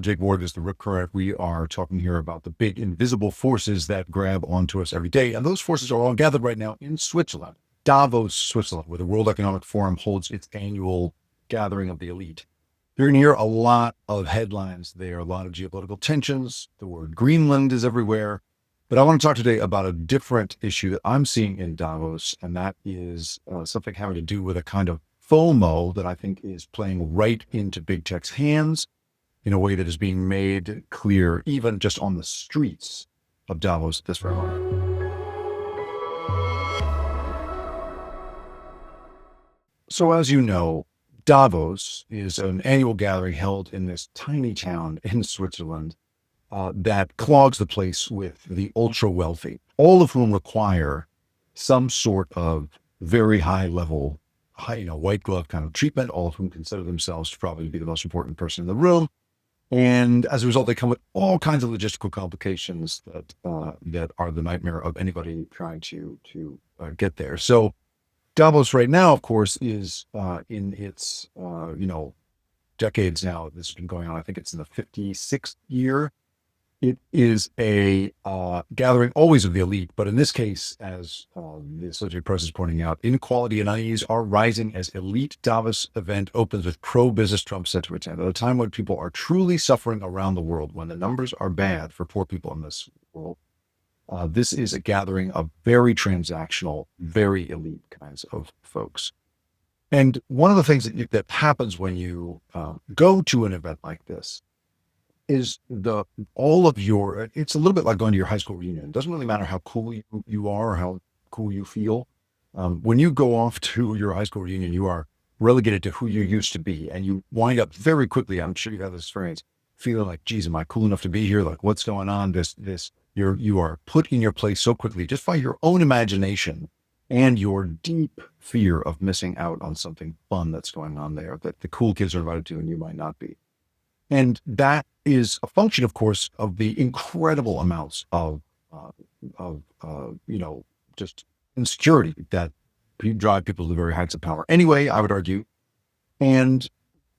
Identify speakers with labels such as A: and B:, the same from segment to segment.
A: Jake Ward is the Rip Current. We are talking here about the big invisible forces that grab onto us every day. And those forces are all gathered right now in Switzerland, Davos, Switzerland, where the World Economic Forum holds its annual gathering of the elite. You're going to hear a lot of headlines there, a lot of geopolitical tensions. The word Greenland is everywhere. But I want to talk today about a different issue that I'm seeing in Davos, and that is something having to do with a kind of FOMO that I think is playing right into big tech's hands in a way that is being made clear even just on the streets of Davos at this very moment. So as you know, Davos is an annual gathering held in this tiny town in Switzerland that clogs the place with the ultra wealthy, all of whom require some sort of very high level, white glove kind of treatment, all of whom consider themselves to probably be the most important person in the room. And as a result, they come with all kinds of logistical complications that are the nightmare of anybody trying to get there. So Davos right now, of course, is in its decades now. This has been going on. I think it's in the 56th year. It is a gathering always of the elite, but in this case, as the Associated Press is pointing out, inequality and unease are rising as elite Davos event opens with pro-business Trump set to attend. At a time when people are truly suffering around the world, when the numbers are bad for poor people in this world, this is a gathering of very transactional, very elite kinds of folks. And one of the things that happens when you go to an event like this is it's a little bit like going to your high school reunion. It doesn't really matter how cool you are or how cool you feel. When you go off to your high school reunion, you are relegated to who you used to be. And you wind up very quickly, I'm sure you've had this experience, feeling like, geez, am I cool enough to be here? Like, what's going on? You are put in your place so quickly just by your own imagination and your deep fear of missing out on something fun that's going on there that the cool kids are invited to and you might not be. And that is a function, of course, of the incredible amounts of just insecurity that drive people to the very heights of power. Anyway, I would argue, and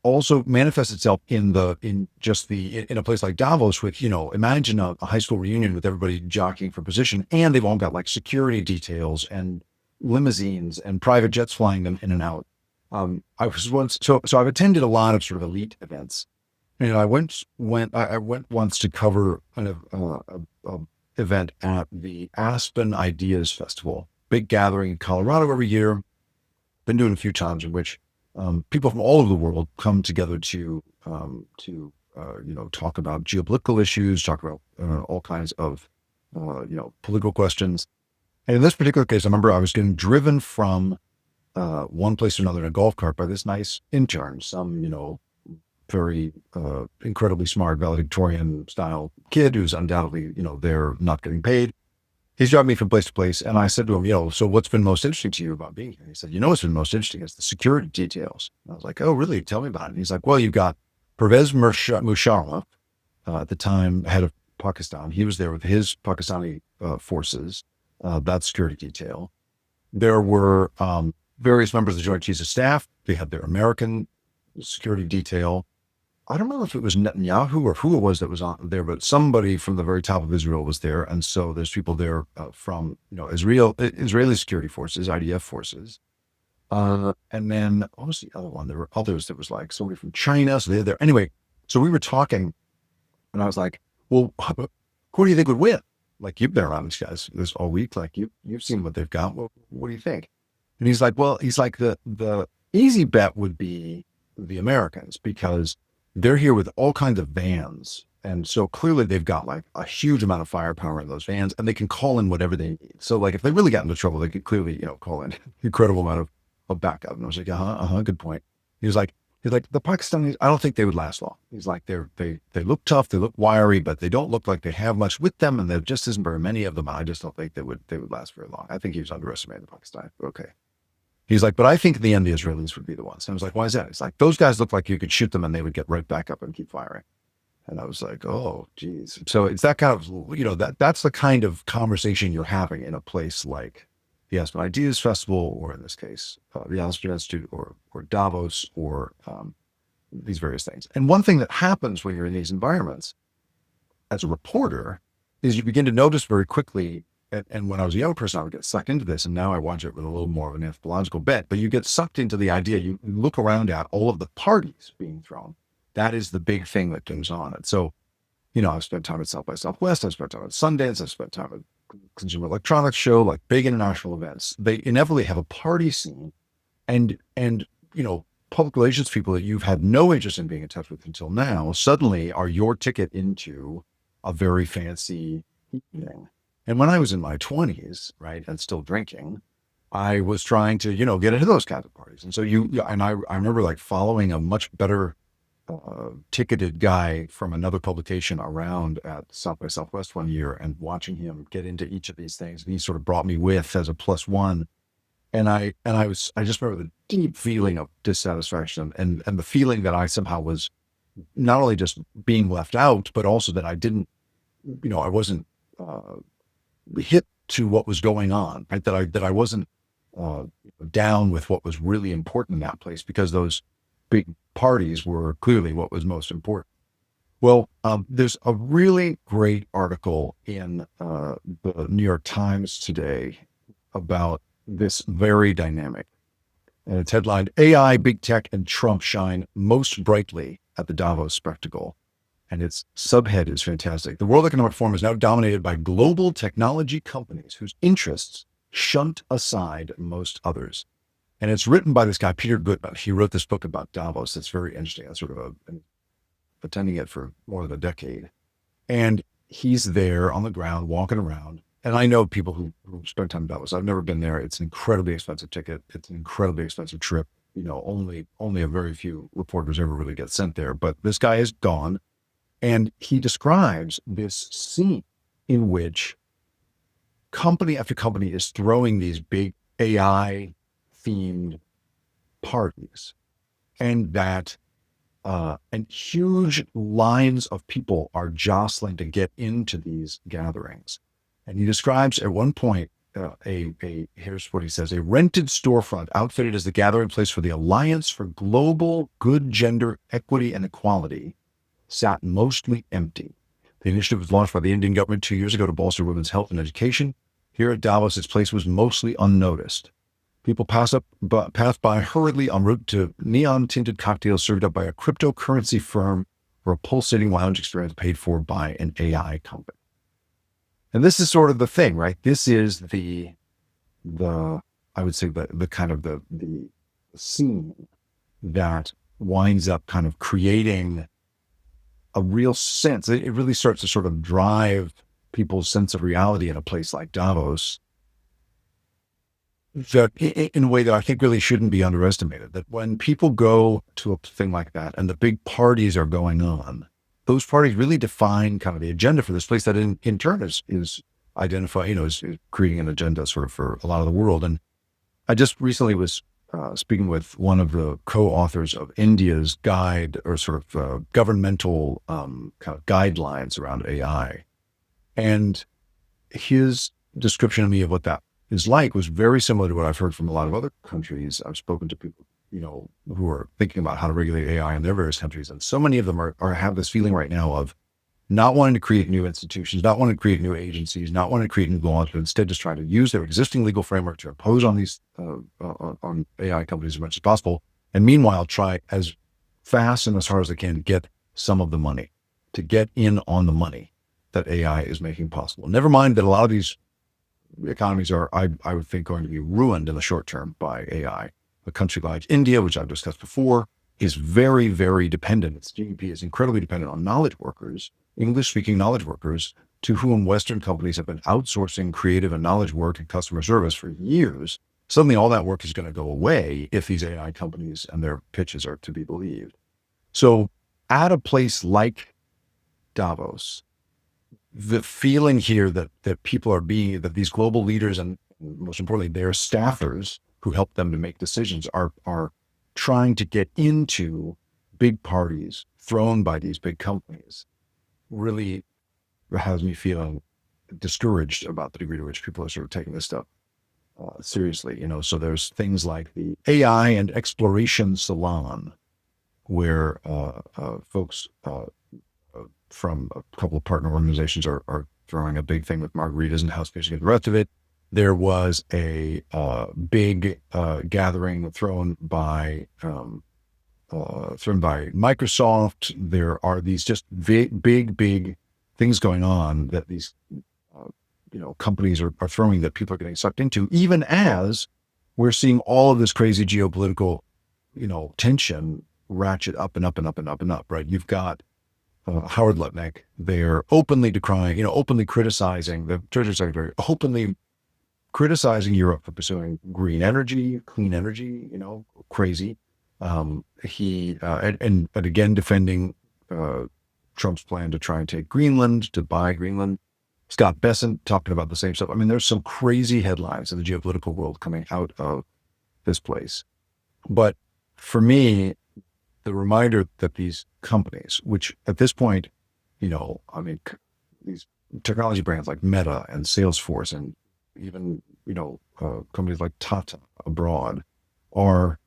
A: also manifests itself in a place like Davos with, imagine a high school reunion with everybody jockeying for position, and they've all got like security details and limousines and private jets flying them in and out. So I've attended a lot of sort of elite events. I went once to cover kind of a event at the Aspen Ideas Festival, big gathering in Colorado every year. Been doing a few times in which people from all over the world come together to talk about geopolitical issues, talk about all kinds of political questions. And in this particular case, I remember I was getting driven from one place to another in a golf cart by this nice intern, some very incredibly smart valedictorian style kid who's undoubtedly, they're not getting paid. He's driving me from place to place. And I said to him, so what's been most interesting to you about being here? He said, what's been most interesting is the security details. And I was like, oh, really? Tell me about it. And he's like, well, you've got Pervez Musharraf, at the time head of Pakistan. He was there with his Pakistani forces, that security detail. There were various members of the Joint Chiefs of Staff. They had their American security detail. I don't know if it was Netanyahu or who it was that was on there, but somebody from the very top of Israel was there. And so there's people there from, Israeli security forces, IDF forces. And then what was the other one? There were others that was like somebody from China. So they're there. Anyway, so we were talking and I was like, well, who do you think would win? Like, you've been around these guys this all week. Like you've seen what they've got. What do you think? And he's like, the easy bet would be the Americans, because they're here with all kinds of vans. And so clearly they've got like a huge amount of firepower in those vans, and they can call in whatever they need. So like if they really got into trouble, they could clearly, call in incredible amount of backup. And I was like, good point. He's like, the Pakistanis, I don't think they would last long. He's like, they look tough, they look wiry, but they don't look like they have much with them. And there just isn't very many of them. I just don't think they would last very long. I think he was underestimating the Pakistani. Okay. He's like, but I think in the end, the Israelis would be the ones. And I was like, why is that? He's like, those guys look like you could shoot them and they would get right back up and keep firing. And I was like, oh, geez. So it's that kind of, that's the kind of conversation you're having in a place like the Aspen Ideas Festival, or in this case, the Aspen Institute, or Davos, or these various things. And one thing that happens when you're in these environments as a reporter is you begin to notice very quickly. And when I was a young person, I would get sucked into this. And now I watch it with a little more of an anthropological bent. But you get sucked into the idea. You look around at all of the parties being thrown. That is the big thing that goes on. And so, I've spent time at South by Southwest. I've spent time at Sundance. I've spent time at Consumer Electronics Show, like big international events. They inevitably have a party scene. And public relations people that you've had no interest in being in touch with until now suddenly are your ticket into a very fancy evening. And when I was in my 20s, right, and still drinking, I was trying to, get into those kinds of parties. And so I remember like following a much better ticketed guy from another publication around at South by Southwest one year and watching him get into each of these things. And he sort of brought me with as a plus one. And I just remember the deep feeling of dissatisfaction and the feeling that I somehow was not only just being left out, but also that I didn't, I wasn't hit to what was going on, right? That I wasn't down with what was really important in that place, because those big parties were clearly what was most important. Well, there's a really great article in the New York Times today about this very dynamic. And it's headlined, AI, Big Tech, and Trump shine most brightly at the Davos spectacle. And its subhead is fantastic. The World Economic Forum is now dominated by global technology companies whose interests shunt aside most others. And it's written by this guy, Peter Goodman. He wrote this book about Davos. It's very interesting. I sort of been attending it for more than a decade. And he's there on the ground, walking around. And I know people who spend time in Davos. I've never been there. It's an incredibly expensive ticket. It's an incredibly expensive trip. Only a very few reporters ever really get sent there. But this guy is gone. And he describes this scene in which company after company is throwing these big AI themed parties, and that and huge lines of people are jostling to get into these gatherings. And he describes at one point here's what he says: a rented storefront outfitted as the gathering place for the Alliance for Global Good Gender Equity and Equality sat mostly empty. The initiative was launched by the Indian government 2 years ago to bolster women's health and education. Here at Davos, its place was mostly unnoticed. People passed by hurriedly en route to neon-tinted cocktails served up by a cryptocurrency firm or a pulsating lounge experience paid for by an AI company. And this is sort of the thing, right? This is the I would say the kind of the scene that winds up kind of creating a real sense. It really starts to sort of drive people's sense of reality in a place like Davos, that in a way that I think really shouldn't be underestimated. That when people go to a thing like that and the big parties are going on, those parties really define kind of the agenda for this place that in turn is identifying, is creating an agenda sort of for a lot of the world. And I just recently was speaking with one of the co-authors of India's guide, or sort of governmental kind of guidelines around AI. And his description of me of what that is like was very similar to what I've heard from a lot of other countries. I've spoken to people, who are thinking about how to regulate AI in their various countries. And so many of them have this feeling right now of not wanting to create new institutions, not wanting to create new agencies, not wanting to create new laws, but instead just trying to use their existing legal framework to impose on these on AI companies as much as possible. And meanwhile, try as fast and as hard as they can to get some of the money, to get in on the money that AI is making possible. Never mind that a lot of these economies are, I would think, going to be ruined in the short term by AI. A country like India, which I've discussed before, is very, very dependent. Its GDP is incredibly dependent on knowledge workers, English-speaking knowledge workers, to whom Western companies have been outsourcing creative and knowledge work and customer service for years. Suddenly all that work is going to go away if these AI companies and their pitches are to be believed. So at a place like Davos, the feeling here that people that these global leaders and most importantly, their staffers who help them to make decisions are trying to get into big parties thrown by these big companies really has me feeling discouraged about the degree to which people are sort of taking this stuff seriously. So there's things like the AI and Exploration Salon, where folks from a couple of partner organizations are throwing a big thing with margaritas and house fishing and the rest of it. There was a big gathering thrown by Microsoft. There are these just big things going on that these companies are throwing, that people are getting sucked into, even as we're seeing all of this crazy geopolitical tension ratchet up and up and up and up and up. Right? You've got Howard Lutnick. They're openly decrying, openly criticizing the Treasury Secretary, openly criticizing Europe for pursuing green energy, clean energy, crazy. He and again defending Trump's plan to try and take Greenland, to buy Greenland. Scott Bessent talking about the same stuff. I mean, there's some crazy headlines in the geopolitical world coming out of this place. But for me, the reminder that these companies, which at this point, these technology brands like Meta and Salesforce and even, companies like Tata abroad are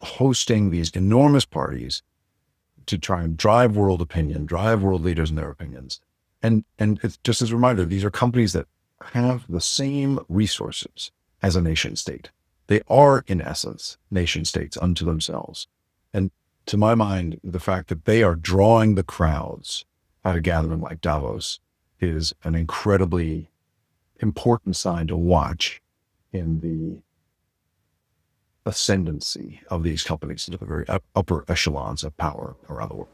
A: hosting these enormous parties to try and drive world opinion, drive world leaders in their opinions. And it's just as a reminder, these are companies that have the same resources as a nation state. They are, in essence, nation states unto themselves. And to my mind, the fact that they are drawing the crowds at a gathering like Davos is an incredibly important sign to watch in the ascendancy of these companies into the very upper echelons of power around the world.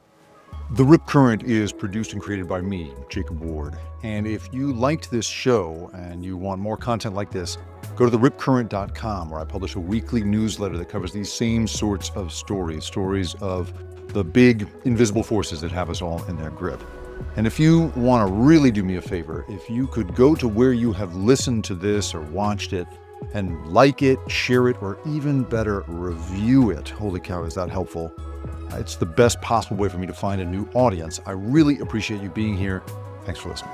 B: The Rip Current is produced and created by me, Jacob Ward. And if you liked this show and you want more content like this, go to theripcurrent.com, where I publish a weekly newsletter that covers these same sorts of stories of the big invisible forces that have us all in their grip. And if you want to really do me a favor, if you could go to where you have listened to this or watched it and like it, share it, or even better, review it. Holy cow, is that helpful? It's the best possible way for me to find a new audience. I really appreciate you being here. Thanks for listening.